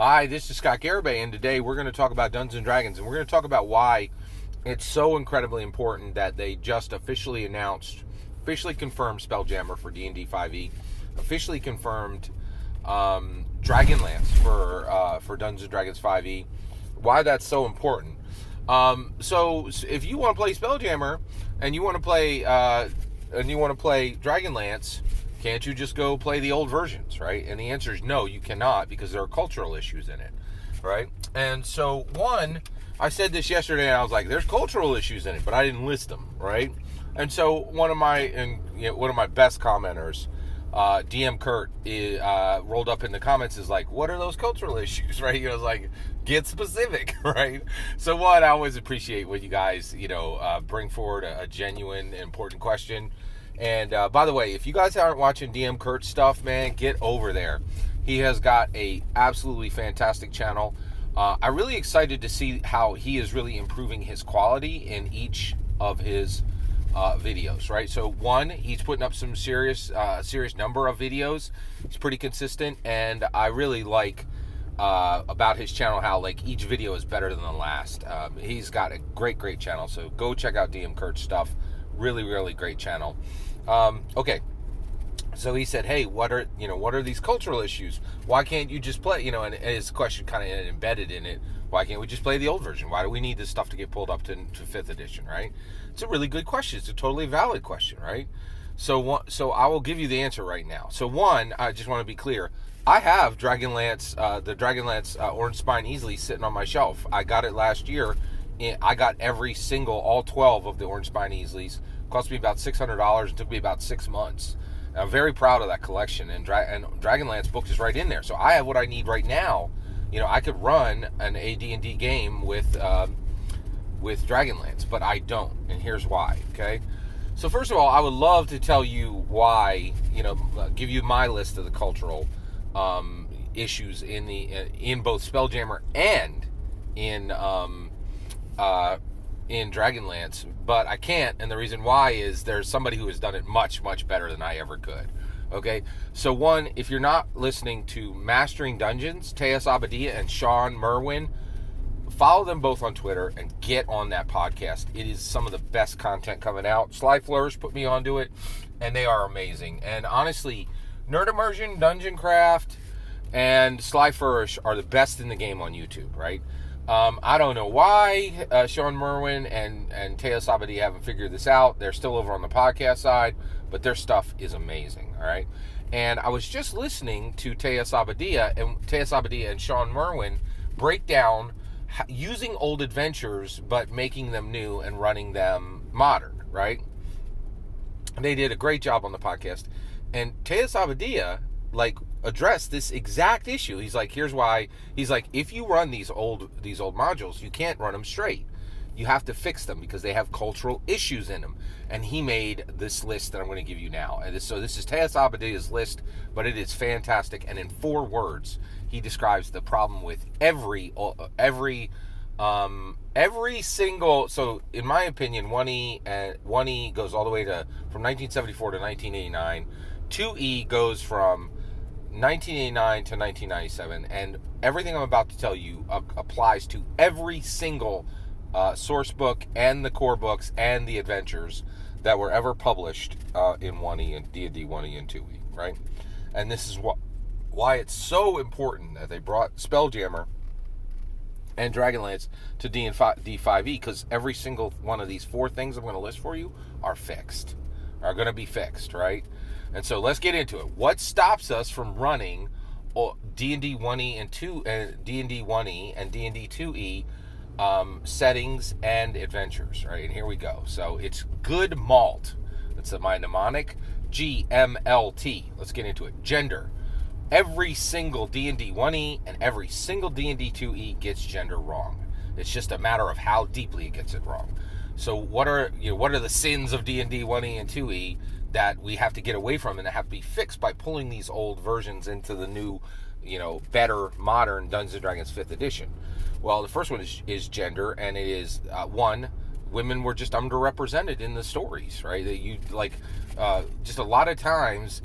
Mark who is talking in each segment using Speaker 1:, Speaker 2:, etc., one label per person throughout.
Speaker 1: Hi, this is Scott Garibay, and today we're going to talk about Dungeons & Dragons, and we're going to talk about why it's so incredibly important that they just officially confirmed Spelljammer for D&D 5e, officially confirmed Dragonlance for Dungeons & Dragons 5e, why that's so important. So if you want to play Spelljammer and you want to play Dragonlance, can't you just go play the old versions, right? And the answer is no, you cannot, because there are cultural issues in it, right? And so, I said this yesterday, and I was like, there's cultural issues in it, but I didn't list them, right? And so one of my best commenters, DM Kurt, rolled up in the comments, is like, what are those cultural issues, right? I was like, get specific, right? So I always appreciate when you guys, bring forward a genuine, important question. And by the way, if you guys aren't watching DM Kurt's stuff, man, get over there. He has got a absolutely fantastic channel. I'm really excited to see how he is really improving his quality in each of his videos, right? So he's putting up some serious number of videos. He's pretty consistent, and I really like about his channel how like each video is better than the last. He's got a great channel, so go check out DM Kurt's stuff. Really great channel. Okay, so he said, hey, what are these cultural issues? Why can't you just play, and his question kind of embedded in it, why can't we just play the old version? Why do we need this stuff to get pulled up to 5th edition, right? It's a really good question. It's a totally valid question, right? So I will give you the answer right now. So I just want to be clear. I have Dragonlance, the Dragonlance Orange Spine Easily sitting on my shelf. I got it last year. I got all 12 of the Orange Spine Easleys. Cost me about $600 and took me about 6 months. I'm very proud of that collection, and Dragonlance book is right in there. So I have what I need right now. I could run an AD&D game with Dragonlance, but I don't, and here's why. Okay, so first of all, I would love to tell you why. Give you my list of the cultural issues in both Spelljammer and in Dragonlance, but I can't, and the reason why is there's somebody who has done it much better than I ever could. Okay, so if you're not listening to Mastering Dungeons, Tejas Abadia and Sean Merwin, follow them both on Twitter and get on that podcast. It is some of the best content coming out. Sly Flourish put me onto it, and they are amazing. And honestly, Nerd Immersion, Dungeon Craft, and Sly Flourish are the best in the game on YouTube, right? I don't know why Sean Merwin and Tejas Abadia haven't figured this out. They're still over on the podcast side, but their stuff is amazing, all right? And I was just listening to Tejas Abadia and Sean Merwin break down using old adventures, but making them new and running them modern, right? And they did a great job on the podcast. And Tejas Abadia, addressed this exact issue. He's like, here's why. He's like, if you run these old modules, you can't run them straight. You have to fix them because they have cultural issues in them. And he made this list that I'm going to give you now. And this is Tejas Abadia's list, but it is fantastic. And in 4 words, he describes the problem with every single. So in my opinion, 1E goes all the way to from 1974 to 1989. 2E goes from 1989 to 1997, and everything I'm about to tell you applies to every single source book and the core books and the adventures that were ever published in 1E and D&D 1E and 2E, right? And this is why it's so important that they brought Spelljammer and Dragonlance to D&D 5e, because every single one of these 4 things I'm going to list for you are going to be fixed, right? And so let's get into it. What stops us from running D&D 1E and D&D 1E and D&D 2E settings and adventures, right? And here we go. So it's good malt. That's my mnemonic. GMLT. Let's get into it. Gender. Every single D&D 1E and every single D&D 2E gets gender wrong. It's just a matter of how deeply it gets it wrong. So what are the sins of D&D 1E and 2E that we have to get away from and that have to be fixed by pulling these old versions into the new, better, modern Dungeons & Dragons 5th edition? Well, the first one is gender, and it is, women were just underrepresented in the stories, right? That just a lot of times,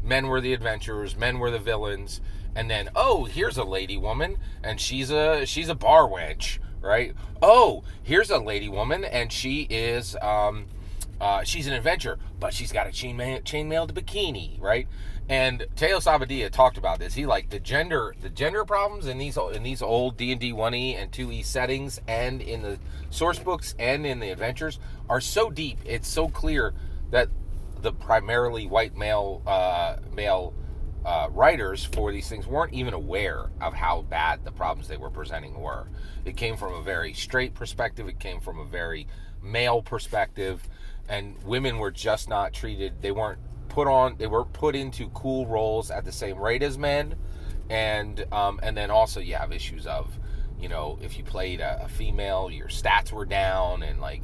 Speaker 1: men were the adventurers, men were the villains, And then, oh, here's a lady woman, and she's a bar wench, right? Oh, here's a lady woman, and she's an adventurer, but she's got a chainmailed bikini, right? And Teos Abadia talked about this. He like the gender problems in these old D&D 1e and 2e settings, and in the source books and in the adventures, are so deep. It's so clear that the primarily white male writers for these things weren't even aware of how bad the problems they were presenting were. It came from a very straight perspective. It came from a very male perspective, and women were just not treated. They weren't put into cool roles at the same rate as men, and then also you have issues of, if you played a female, your stats were down, and like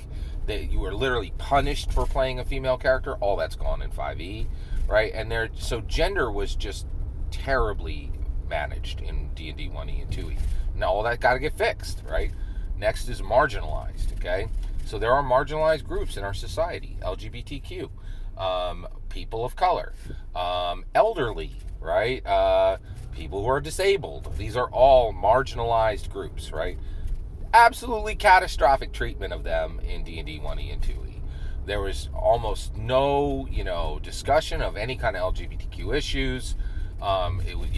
Speaker 1: you were literally punished for playing a female character. All that's gone in 5e, right? And so gender was just terribly managed in D&D 1e and 2e. Now all that got to get fixed, right? Next is marginalized, okay? So there are marginalized groups in our society: LGBTQ, people of color, elderly, right? People who are disabled. These are all marginalized groups, right? Absolutely catastrophic treatment of them in D&D 1e and 2e. There was almost no, discussion of any kind of LGBTQ issues. It was,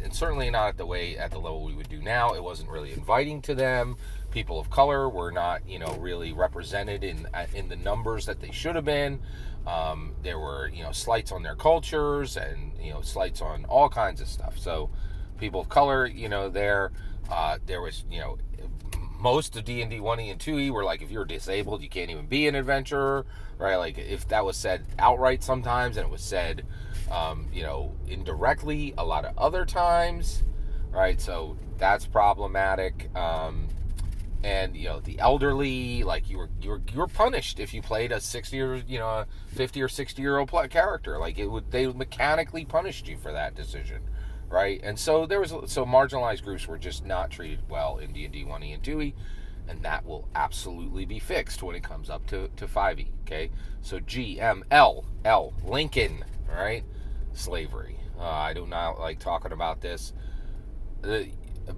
Speaker 1: and certainly not at the level we would do now. It wasn't really inviting to them. People of color were not, really represented in the numbers that they should have been. There were, slights on their cultures, and, slights on all kinds of stuff. So people of color, there was, most of D&D 1e and 2e were like, if you're disabled, you can't even be an adventurer, right? Like, if that was said outright sometimes, and it was said, indirectly a lot of other times, right? So that's problematic. And the elderly, like you were punished if you played a 50 or 60-year-old character. Like they mechanically punished you for that decision, right? And so marginalized groups were just not treated well in D&D 1e and 2e, and that will absolutely be fixed when it comes up to 5e. Okay, so L Lincoln, all right, slavery. I do not like talking about this.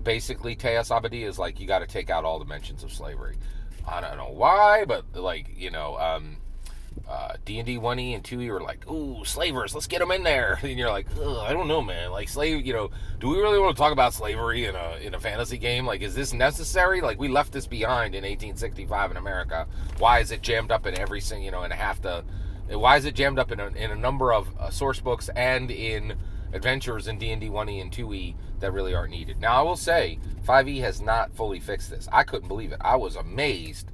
Speaker 1: Basically, Teos Abadia is like, you got to take out all the mentions of slavery. I don't know why, but like, D&D 1e and 2e were like, ooh, slavers, let's get them in there. And you're like, I don't know, man. Like, do we really want to talk about slavery in a fantasy game? Like, is this necessary? Like, we left this behind in 1865 in America. Why is it jammed up in every single, why is it jammed up in a number of source books and in adventures in D&D 1e and 2e that really aren't needed? Now, I will say 5e has not fully fixed this. I couldn't believe it. I was amazed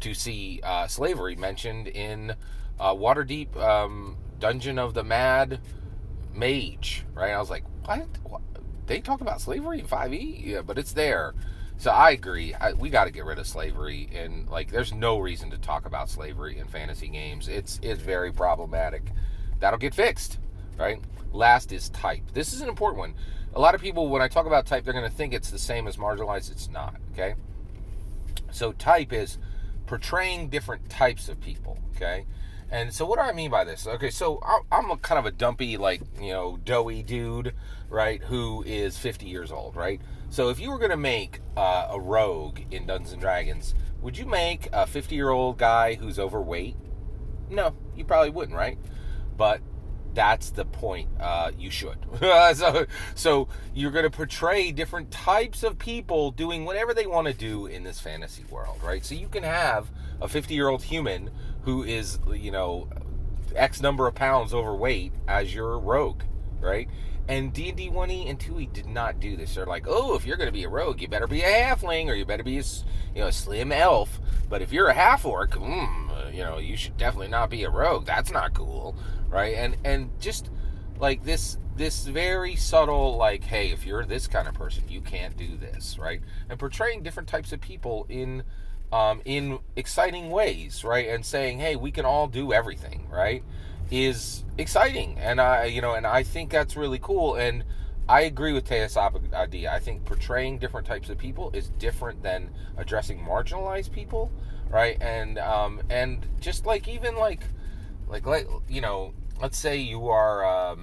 Speaker 1: to see slavery mentioned in Waterdeep Dungeon of the Mad Mage, right? I was like, what? They talk about slavery in 5e? Yeah, but it's there. So I agree. We got to get rid of slavery, and like, there's no reason to talk about slavery in fantasy games. It's very problematic. That'll get fixed, right? Last is type. This is an important one. A lot of people, when I talk about type, they're going to think it's the same as marginalized. It's not, okay? So type is portraying different types of people, okay? And so what do I mean by this? Okay, so I'm kind of a dumpy, like, doughy dude, right, who is 50 years old, right? So if you were going to make a rogue in Dungeons & Dragons, would you make a 50-year-old guy who's overweight? No, you probably wouldn't, right? But that's the point. You should. So you're going to portray different types of people doing whatever they want to do in this fantasy world, right? So you can have a 50-year-old human who is, X number of pounds overweight as your rogue, right? And D&D 1e and 2e did not do this. They're like, oh, if you're going to be a rogue, you better be a halfling, or you better be a slim elf. But if you're a half-orc, you should definitely not be a rogue. That's not cool, right? And just like this very subtle, like, hey, if you're this kind of person, you can't do this, right? And portraying different types of people in exciting ways, right? And saying, hey, we can all do everything, right? Is exciting, and I think that's really cool, and I agree with Teos Abadia. I think portraying different types of people is different than addressing marginalized people, right? And just like, even like let's say you are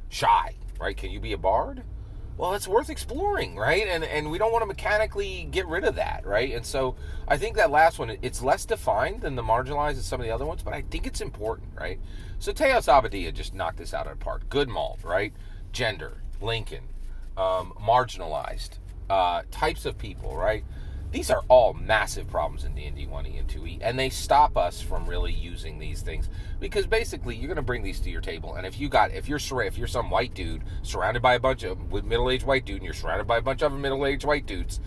Speaker 1: shy, right? Can you be a bard? Well, it's worth exploring, right? And we don't want to mechanically get rid of that, right? And so I think that last one, it's less defined than the marginalized and some of the other ones, but I think it's important, right? So Teos Abadia just knocked this out of the park. Good malt, right? Gender, Lincoln, marginalized, types of people, right? These are all massive problems in D&D 1E and 2E, and they stop us from really using these things because basically you're going to bring these to your table, and if you're some white dude surrounded by a bunch of middle-aged white dude, and you're surrounded by a bunch of middle-aged white dudes,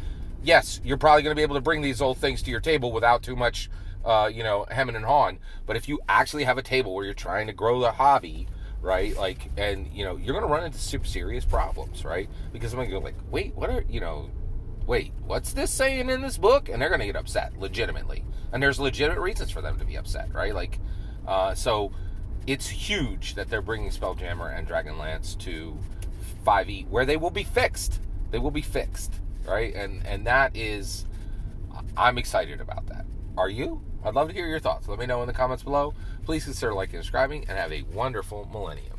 Speaker 1: yes, you're probably going to be able to bring these old things to your table without too much, hemming and hawing. But if you actually have a table where you're trying to grow the hobby, right, like, and you're going to run into super serious problems, right? Because I'm going to go like, wait, what's this saying in this book? And they're going to get upset, legitimately. And there's legitimate reasons for them to be upset, right? Like, so it's huge that they're bringing Spelljammer and Dragonlance to 5e, where they will be fixed. They will be fixed, right? And that is, I'm excited about that. Are you? I'd love to hear your thoughts. Let me know in the comments below. Please consider liking and subscribing, and have a wonderful millennium.